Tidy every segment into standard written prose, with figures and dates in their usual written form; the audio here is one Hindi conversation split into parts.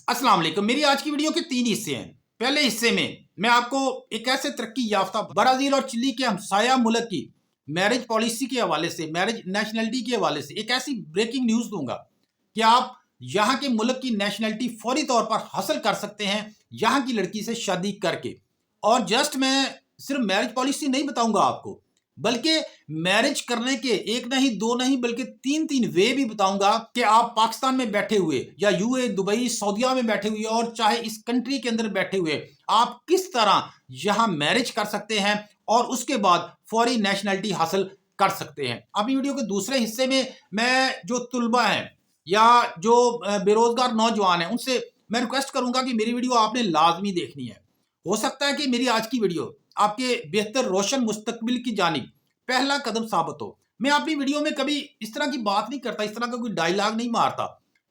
अस्सलाम वालेकुम। मेरी आज की वीडियो के 3 हिस्से हैं। पहले हिस्से में मैं आपको एक ऐसे तरक्की याफ्ता ब्राजील और चिली के हमसाया मुल्क की मैरिज पॉलिसी के हवाले से, मैरिज नेशनलिटी के हवाले से एक ऐसी ब्रेकिंग न्यूज़ दूंगा कि आप यहाँ के मुल्क की नेशनलिटी फौरी तौर पर हासिल कर सकते हैं यहाँ की लड़की से शादी करके। और जस्ट मैं सिर्फ मैरिज पॉलिसी नहीं बताऊंगा आपको, बल्कि मैरिज करने के एक नहीं दो नहीं बल्कि तीन तीन वे भी बताऊंगा कि आप पाकिस्तान में बैठे हुए या यूए, दुबई, सऊदीया में बैठे हुए और चाहे इस कंट्री के अंदर बैठे हुए आप किस तरह यहां मैरिज कर सकते हैं और उसके बाद फौरी नेशनलिटी हासिल कर सकते हैं। अभी वीडियो के दूसरे हिस्से में मैं जो तुलबा हैं या जो बेरोजगार नौजवान हैं उनसे मैं रिक्वेस्ट करूंगा कि मेरी वीडियो आपने लाजमी देखनी है। हो सकता है कि मेरी आज की वीडियो आपके बेहतर रोशन मुस्तकबिल की जानिब पहला कदम साबित हो। मैं अपनी वीडियो में कभी इस तरह की बात नहीं करता, इस तरह का कोई डायलॉग नहीं मारता,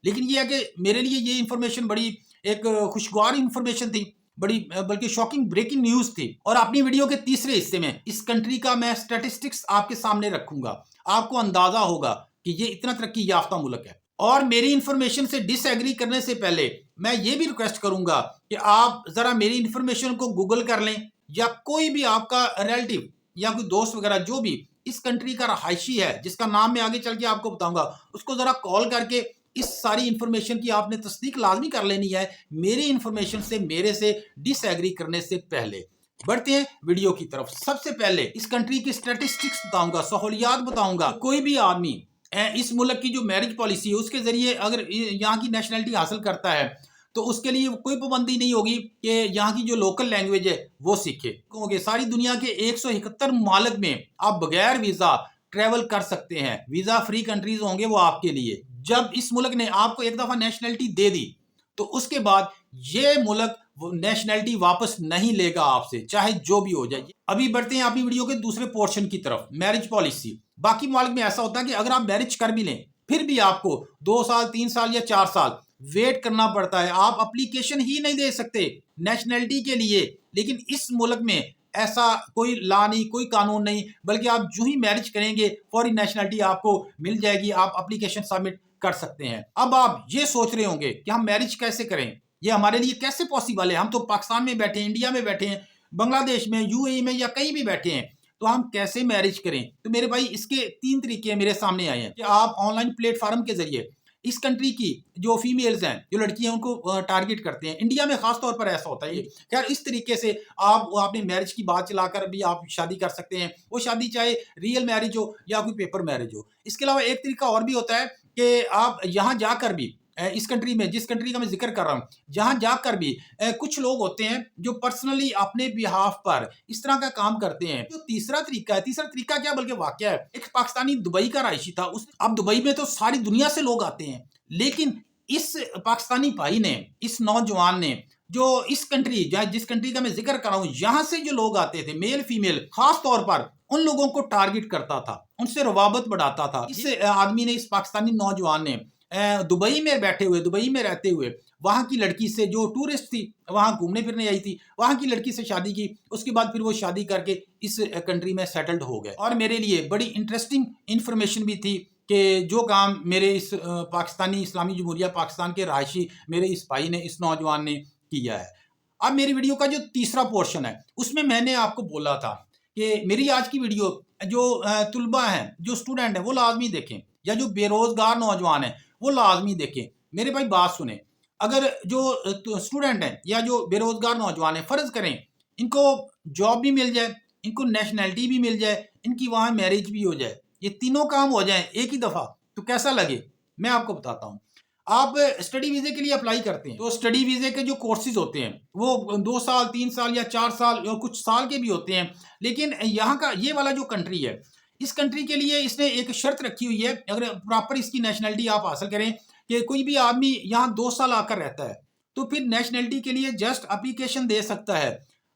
लेकिन ये है कि मेरे लिए ये इन्फॉर्मेशन बड़ी एक खुशगवार इन्फॉर्मेशन थी, बड़ी बल्कि शॉकिंग ब्रेकिंग न्यूज थी। और अपनी वीडियो के तीसरे हिस्से में इस कंट्री का मैं स्टैटिस्टिक्स आपके सामने रखूंगा। आपको अंदाजा होगा कि ये इतना तरक्की याफ्ता मुल्क है। और मेरी इंफॉर्मेशन से डिसएग्री करने से पहले मैं ये भी रिक्वेस्ट करूंगा कि आप जरा मेरी इंफॉर्मेशन को गूगल कर लें या कोई भी आपका रिलेटिव या कोई दोस्त वगैरह जो भी इस कंट्री का रहायशी है जिसका नाम मैं आगे चल के आपको बताऊंगा, उसको जरा कॉल करके इस सारी इंफॉर्मेशन की आपने तस्दीक लाजमी कर लेनी है मेरी इंफॉर्मेशन से, मेरे से डिसएग्री करने से पहले। बढ़ते हैं वीडियो की तरफ। सबसे पहले इस कंट्री की स्टैटिस्टिक्स बताऊंगा, सहूलियात बताऊंगा। कोई भी आदमी इस मुल्क की जो मैरिज पॉलिसी है उसके जरिए अगर यहाँ की नेशनलिटी हासिल करता है तो उसके लिए कोई पाबंदी नहीं होगी कि यहाँ की जो लोकल लैंग्वेज है वो सीखे। क्योंकि सारी दुनिया के 171 ममालिक में आप बगैर वीजा ट्रेवल कर सकते हैं। वीजा फ्री कंट्रीज होंगे वो आपके लिए। जब इस मुल्क ने आपको एक दफा नेशनलिटी दे दी तो उसके बाद ये मुल्क नेशनलिटी वापस नहीं लेगा आपसे, चाहे जो भी हो जाए। अभी बढ़ते हैं अपनी वीडियो के दूसरे पोर्शन की तरफ, मैरिज पॉलिसी। बाकी ममालिक में ऐसा होता है कि अगर आप मैरिज कर भी लें फिर भी आपको 2 साल, 3 साल या 4 साल वेट करना पड़ता है। आप एप्लीकेशन ही नहीं दे सकते नेशनलिटी के लिए। लेकिन इस मुल्क में ऐसा कोई लॉ नहीं, कोई कानून नहीं, बल्कि आप जो ही मैरिज करेंगे फौरी नेशनलिटी आपको मिल जाएगी। आप एप्लीकेशन सबमिट कर सकते हैं। अब आप ये सोच रहे होंगे कि हम मैरिज कैसे करें, ये हमारे लिए कैसे पॉसिबल है? हम तो पाकिस्तान में बैठे हैं, इंडिया में बैठे हैं, बांग्लादेश में, यूएई में या कहीं भी बैठे हैं, तो हम कैसे मैरिज करें? तो मेरे भाई इसके 3 तरीके मेरे सामने आए हैं कि आप ऑनलाइन प्लेटफॉर्म के जरिए इस कंट्री की जो फीमेल्स हैं, जो लड़कियां, उनको टारगेट करते हैं। इंडिया में खास तौर पर ऐसा होता है। खैर इस तरीके से आप अपनी मैरिज की बात चलाकर भी आप शादी कर सकते हैं। वो शादी चाहे रियल मैरिज हो या कोई पेपर मैरिज हो। इसके अलावा एक तरीका और भी होता है कि आप यहाँ जाकर भी इस कंट्री में, जिस कंट्री का मैं जिक्र कर रहा हूँ, जहाँ जाकर भी कुछ लोग होते हैं जो पर्सनली अपने बिहाफ पर इस तरह का काम करते हैं। जो तीसरा तरीका है, तीसरा तरीका क्या बल्कि वाकया है, एक पाकिस्तानी दुबई का रहायशी था। उस अब दुबई में तो सारी दुनिया से लोग आते हैं, लेकिन इस पाकिस्तानी भाई ने, इस नौजवान ने, जो इस कंट्री, जिस कंट्री का मैं जिक्र कर रहा हूँ, यहाँ से जो लोग आते थे मेल फीमेल, खास तौर पर उन लोगों को टारगेट करता था, उनसे रवाबत बढ़ाता था। इस आदमी ने, इस पाकिस्तानी नौजवान ने दुबई में बैठे हुए, दुबई में रहते हुए वहां की लड़की से, जो टूरिस्ट थी, वहां घूमने फिरने आई थी, वहां की लड़की से शादी की। उसके बाद फिर वो शादी करके इस कंट्री में सेटल्ड हो गए। और मेरे लिए बड़ी इंटरेस्टिंग इंफॉर्मेशन भी थी कि जो काम मेरे इस पाकिस्तानी इस्लामी जमहूरिया पाकिस्तान के रहायशी मेरे इस भाई ने, इस नौजवान ने किया है। अब मेरी वीडियो का जो तीसरा पोर्शन है उसमें मैंने आपको बोला था कि मेरी आज की वीडियो जो तुलबा हैं, जो स्टूडेंट हैं, वो लाजमी देखें, या जो बेरोजगार नौजवान हैं वो लाजमी देखें। मेरे भाई बात सुने, अगर जो स्टूडेंट हैं या जो बेरोजगार नौजवान हैं, फर्ज करें इनको जॉब भी मिल जाए, इनको नेशनलिटी भी मिल जाए, इनकी वहाँ मैरिज भी हो जाए, ये तीनों काम हो जाए एक ही दफ़ा, तो कैसा लगे? मैं आपको बताता हूँ। आप स्टडी वीज़े के लिए अप्लाई करते हैं तो स्टडी वीज़े के जो कोर्सेज होते हैं वो 2 साल, 3 साल या 4 साल और कुछ साल के भी होते हैं। लेकिन यहाँ का ये वाला जो कंट्री है, इस कंट्री के लिए इसने एक शर्त रखी हुई है, अगर प्रॉपर इसकी नेशनलिटी आप हासिल करें कि कोई भी आदमी यहाँ 2 साल आकर रहता है तो फिर नेशनलिटी के लिए जस्ट एप्लीकेशन दे सकता है।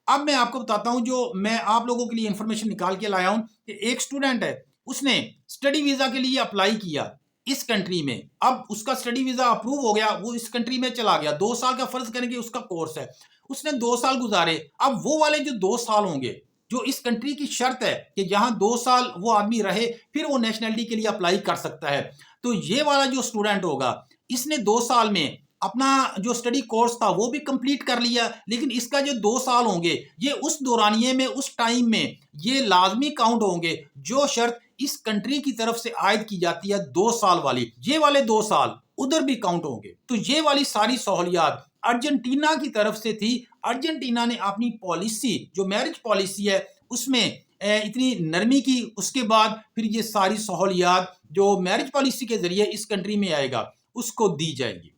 अब मैं आपको बताता हूँ, जो मैं आप लोगों के लिए इंफॉर्मेशन निकाल के लाया हूँ कि एक स्टूडेंट है, उसने स्टडी वीज़ा के लिए अप्लाई किया इस कंट्री में। अब उसका स्टडी वीज़ा अप्रूव हो गया, वो इस कंट्री में चला गया। 2 साल का फर्ज करेंगे उसका कोर्स है, उसने 2 साल गुजारे। अब वो वाले जो 2 साल होंगे, जो इस कंट्री की शर्त है कि जहां 2 साल वो आदमी रहे फिर वो नेशनलिटी के लिए अप्लाई कर सकता है। तो ये वाला जो स्टूडेंट होगा, इसने 2 साल में अपना जो स्टडी कोर्स था वो भी कंप्लीट कर लिया, लेकिन इसका जो 2 साल होंगे ये उस दौरानिए में, उस टाइम में ये लाजमी काउंट होंगे जो शर्त इस कंट्री की तरफ से आयद की जाती है 2 साल वाली, ये वाले 2 साल उधर भी काउंट होंगे। तो ये वाली सारी सहूलियात अर्जेंटीना की तरफ से थी। अर्जेंटीना ने अपनी पॉलिसी, जो मैरिज पॉलिसी है उसमें इतनी नरमी की, उसके बाद फिर ये सारी सहूलियात जो मैरिज पॉलिसी के जरिए इस कंट्री में आएगा उसको दी जाएगी।